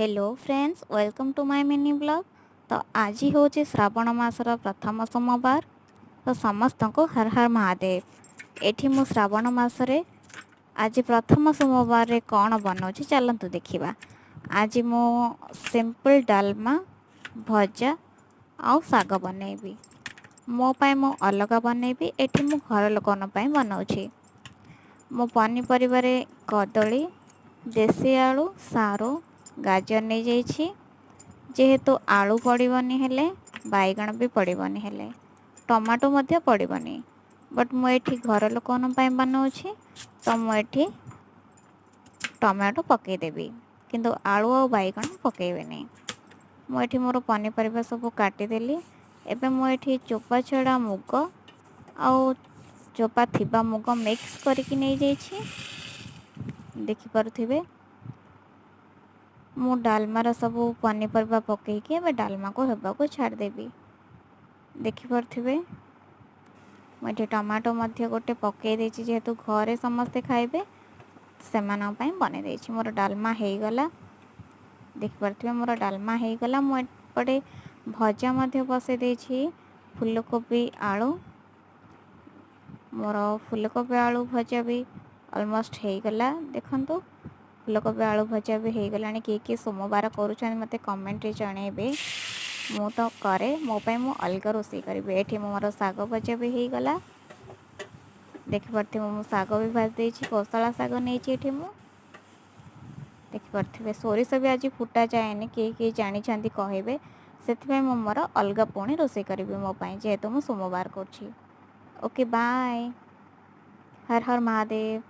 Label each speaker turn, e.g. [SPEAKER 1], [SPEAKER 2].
[SPEAKER 1] Hello friends, welcome to my mini blog. तो आज हूँ श्रावण मासर प्रथम सोमवार। तो समस्त को हर हर महादेव। एठी मु श्रावण मासरे आज प्रथम सोमवार रे कौन बनाऊँ चलतु देखा। आज मु सिंपल डालमा भजा आउ साग बनैबी। मो पाई मु अलग बनैबी। एठी मु घर लोकन पाई बनाउछि। मो पनीपरिबार कदली, देसी आलू, सारू, गाजर नहीं जाइछि। जेहेतु आलू पड़बनी हेले बैगण भी पड़बनी हेले टमाटो मध्य पड़बनी। बट मुझे घर लोक बनाऊँगी तो मुझे टमाटो पकईदेवी किंतु आलू और बैगण पकईबेनी। मुझे मोर पनीपरिया सब काटिदेली। एबे मुझे चोपा छड़ा मुग आउ चोपा थिबा मुग मिक्स करके नहीं जाइछि। देखिपे मु डालमार सब पनीपरिया पकईकी एबे डालमा को हेबा को छाड़देवी। देखिपे मुझे टमाटो मध्य गोटे पकई देछि। जेहेतु घरे समस्ते खाइबे से बने देछि। मोर डालमा हो गला। देखिपे मोर डालमा हो गला। मुझे भजा मध्य बसई देछि फूलकोबी आलू। मोर फूलकोबी आलू भजा भी ऑलमोस्ट हो गला। देखंतु फूलकोबी आलू भजा भी हो गला। किए सोमवार करुछन मते कमेंट रे जणेबे। मु तो करे मो पाई मु अलग रोषे करी। एठी मोर साग भजा भी हो गला। देखिपे मु साग भी भाज देछि। कोसला साग नहीं एठी मु। देखिपे सोरिष भी आज फुटा जाएनि। किए जानी कहबे से मोर अलग पुणी रोषे करी मो पाई। जेहेतु मु सोमवार करछि। Okay bye. हर हर महादेव।